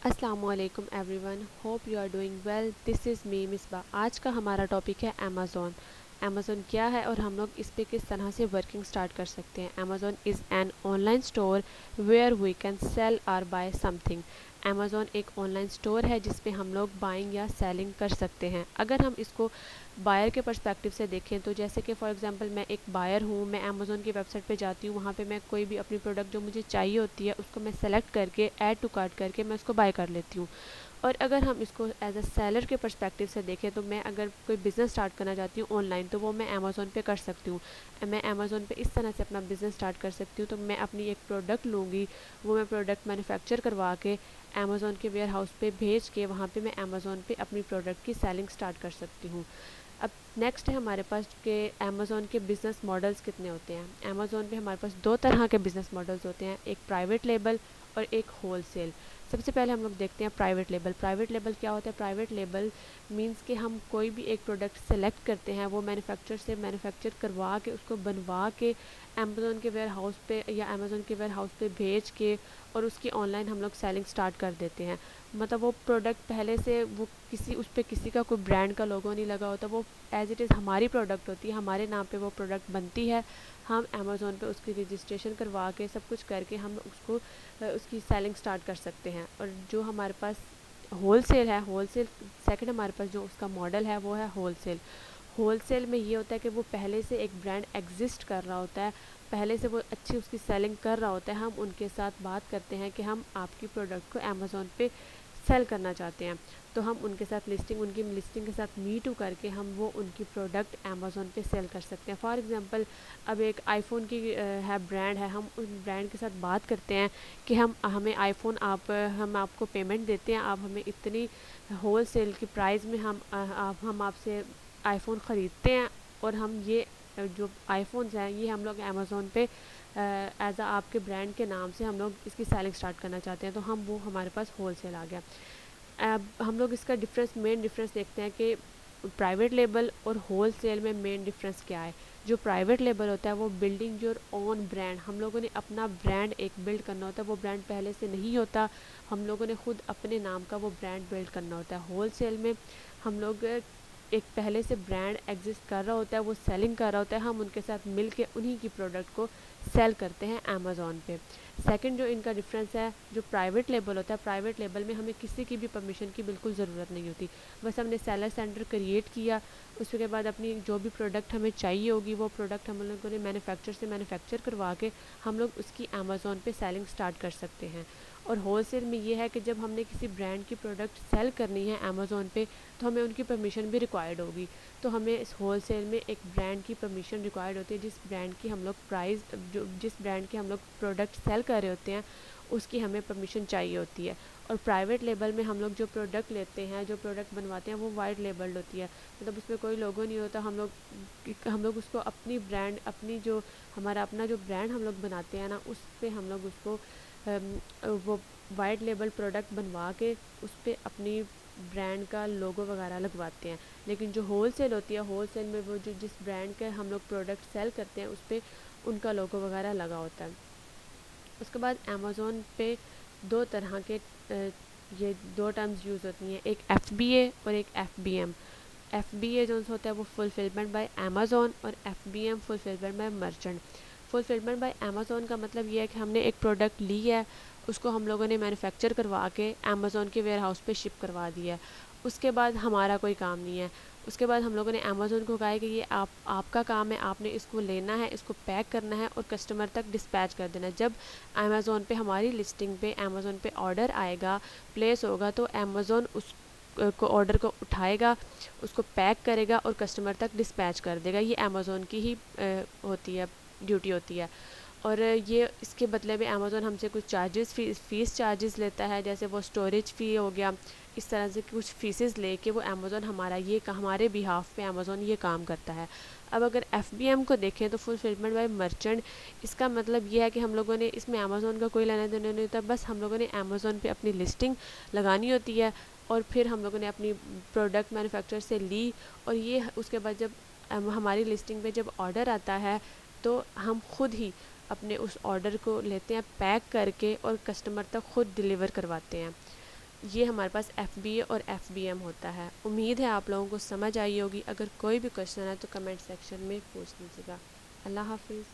अस्सलामुअलैकुम everyone, hope you are doing well. This is me Misba. आज का हमारा टॉपिक है अमेज़ॉन। अमेज़ॉन क्या है और हम लोग इस पे किस तरह से वर्किंग स्टार्ट कर सकते हैं। Amazon is an online store where we can sell और बाय समथिंग। अमेज़ॉन एक ऑनलाइन स्टोर है जिसपे हम लोग बाइंग या सेलिंग कर सकते हैं। अगर हम इसको बायर के पर्सपेक्टिव से देखें तो जैसे कि फॉर एग्जांपल मैं एक बायर हूँ, मैं अमेज़ॉन की वेबसाइट पे जाती हूँ, वहाँ पे मैं कोई भी अपनी प्रोडक्ट जो मुझे चाहिए होती है उसको मैं सेलेक्ट करके ऐड टू कार्ट करके मैं उसको बाय कर लेती हूँ। और अगर हम इसको एज अ सेलर के पर्सपेक्टिव से देखें तो मैं अगर कोई बिज़नेस स्टार्ट करना चाहती हूँ ऑनलाइन, तो वो मैं अमेज़ॉन पे कर सकती हूँ। मैं अमेज़ॉन पे इस तरह से अपना बिज़नेस स्टार्ट कर सकती हूँ। तो मैं अपनी एक प्रोडक्ट लूँगी, वो मैं प्रोडक्ट मैन्युफैक्चर करवा के अमेज़ॉन के वेयर हाउस पे भेज के वहाँ पे मैं अमेज़ॉन पे अपनी प्रोडक्ट की सेलिंग स्टार्ट कर सकती हूँ। अब नेक्स्ट है हमारे पास के अमेज़ॉन के बिज़नेस मॉडल्स कितने होते हैं। अमेज़ॉन पे हमारे पास दो तरह के बिज़नेस मॉडल्स होते हैं, एक प्राइवेट लेबल और एक होल सेल। सबसे पहले हम लोग देखते हैं प्राइवेट लेबल। प्राइवेट लेबल क्या होता है? प्राइवेट लेबल मींस कि हम कोई भी एक प्रोडक्ट सेलेक्ट करते हैं, वो मैन्युफैक्चर से मैन्युफैक्चर करवा के उसको बनवा के अमेज़ॉन के वेयर हाउस पे या अमेज़ॉन के वेयर हाउस पे भेज के और उसकी ऑनलाइन हम लोग सेलिंग स्टार्ट कर देते हैं। मतलब वो प्रोडक्ट पहले से वो किसी उस पर किसी का कोई ब्रांड का लोगो नहीं लगा होता, वो एज इट इज़ हमारी प्रोडक्ट होती है, हमारे नाम पे वो प्रोडक्ट बनती है। हम अमेज़ॉन पे उसकी रजिस्ट्रेशन करवा के सब कुछ करके हम उसको उसकी सेलिंग स्टार्ट कर सकते हैं। और जो हमारे पास होल सेल है, होल सेल सेकेंड हमारे पास जो उसका मॉडल है वो है होल सेल। होल सेल में ये होता है कि वो पहले से एक ब्रांड एग्जिस्ट कर रहा होता है, पहले से वो अच्छी उसकी सेलिंग कर रहा होता है। हम उनके साथ बात करते हैं कि हम आपकी प्रोडक्ट को अमेज़ॉन पे सेल करना चाहते हैं, तो हम उनके साथ उनकी लिस्टिंग के साथ मीट करके हम वो उनकी प्रोडक्ट अमेज़ॉन पे सेल कर सकते हैं। फॉर एग्जांपल अब एक आईफ़ोन की है ब्रांड है, हम उस ब्रांड के साथ बात करते हैं कि हमें आईफ़ोन हम आपको पेमेंट देते हैं, आप हमें इतनी होल सेल की प्राइस में हम आपसे आईफ़ोन ख़रीदते हैं, और हम ये जो आईफ़ोन्स हैं ये हम लोग अमेज़ॉन पे एज आ आपके ब्रांड के नाम से हम लोग इसकी सेलिंग स्टार्ट करना चाहते हैं, तो हम वो हमारे पास होल सेल आ गया। अब हम लोग इसका मेन डिफरेंस देखते हैं कि प्राइवेट लेबल और होल सेल में मेन डिफरेंस क्या है। जो प्राइवेट लेबल होता है वो बिल्डिंग योर ओन ब्रांड, हम लोगों ने अपना ब्रांड एक बिल्ड करना होता है, वो ब्रांड पहले से नहीं होता, हम लोगों ने खुद अपने नाम का वो ब्रांड बिल्ड करना होता है। होल सेल में हम लोग एक पहले से ब्रांड एग्जिस्ट कर रहा होता है, वो सेलिंग कर रहा होता है, हम उनके साथ मिल के उन्हीं की प्रोडक्ट को सेल करते हैं अमेज़ॉन पे। सेकंड जो इनका डिफरेंस है, जो प्राइवेट लेबल होता है, प्राइवेट लेबल में हमें किसी की भी परमिशन की बिल्कुल ज़रूरत नहीं होती। बस हमने सेलर सेंटर क्रिएट किया, उसके बाद अपनी जो भी प्रोडक्ट हमें चाहिए होगी वो प्रोडक्ट हम लोगों ने मैन्युफैक्चर से मैन्युफैक्चर करवा के हम लोग उसकी अमेज़ॉन पे सेलिंग स्टार्ट कर सकते हैं। और होल सेल में ये है कि जब हमने किसी ब्रांड की प्रोडक्ट सेल करनी है अमेज़ॉन पे, तो हमें उनकी परमिशन भी रिक्वायर्ड होगी। तो हमें इस होल सेल में एक ब्रांड की परमिशन रिक्वायर्ड होती है, जिस ब्रांड की हम लोग जिस ब्रांड के हम लोग प्रोडक्ट सेल कर रहे होते हैं उसकी हमें परमिशन चाहिए होती है। और प्राइवेट लेबल में हम लोग जो प्रोडक्ट लेते हैं, जो प्रोडक्ट बनवाते हैं, वो वाइट लेबल्ड होती है, मतलब उसमें कोई लोगो नहीं होता। हम लोग उसको अपनी ब्रांड अपनी जो हमारा अपना जो ब्रांड हम लोग बनाते हैं ना, उस पर हम लोग उसको वो वाइट लेबल प्रोडक्ट बनवा के उस पर अपनी ब्रांड का लोगो वगैरह लगवाते हैं। लेकिन जो होल सेल होती है, होल सेल में वो जो जिस ब्रांड के हम लोग प्रोडक्ट सेल करते हैं उस पर उनका लोगो वगैरह लगा होता है। उसके बाद अमेज़ॉन पे दो तरह के ये दो टर्म्स यूज़ होती हैं, एक FBA और एक FBM। FBA जो होता है वो फुलफिलमेंट बाय अमेज़ॉन, और FBM fulfilment bye merchant. Fulfilment bye Amazon का मतलब ये है कि हमने एक प्रोडक्ट ली है, उसको हम लोगों ने मैन्युफैक्चर करवा के अमेज़ॉन के वेयर हाउस पे शिप करवा दिया है, उसके बाद हमारा कोई काम नहीं है। उसके बाद हम लोगों ने अमेज़ॉन को कहा है कि ये आपका काम है, आपने इसको लेना है, इसको पैक करना है और कस्टमर तक डिस्पैच कर देना है। जब अमेज़ॉन पे हमारी लिस्टिंग पे अमेज़ॉन पे ऑर्डर आएगा, प्लेस होगा, तो अमेज़ॉन उस को ऑर्डर को उठाएगा, उसको पैक करेगा और कस्टमर तक डिस्पैच कर देगा। ये अमेज़ॉन की ही होती है, ड्यूटी होती है। और ये इसके बदले में अमेज़ॉन हमसे कुछ फ़ीस चार्जेस लेता है, जैसे वो स्टोरेज फ़ी हो गया, इस तरह से कुछ फ़ीसेस लेके वो अमेज़ॉन हमारे बिहाफ पे अमेज़ॉन ये काम करता है। अब अगर FBM को देखें तो फुलफिलमेंट बाय मर्चेंट, इसका मतलब ये है कि हम लोगों ने इसमें अमेज़ॉन का कोई लेना देना नहीं होता, बस हम लोगों ने अमेज़ॉन पे अपनी लिस्टिंग लगानी होती है और फिर हम लोगों ने अपनी प्रोडक्ट मैन्युफैक्चरर से ली, और ये उसके बाद जब हमारी लिस्टिंग पे जब ऑर्डर आता है तो हम खुद ही अपने उस ऑर्डर को लेते हैं पैक करके और कस्टमर तक खुद डिलीवर करवाते हैं। ये हमारे पास FBA और FBM होता है। उम्मीद है आप लोगों को समझ आई होगी। अगर कोई भी क्वेश्चन है तो कमेंट सेक्शन में पूछ लीजिएगा। अल्लाह हाफिज़।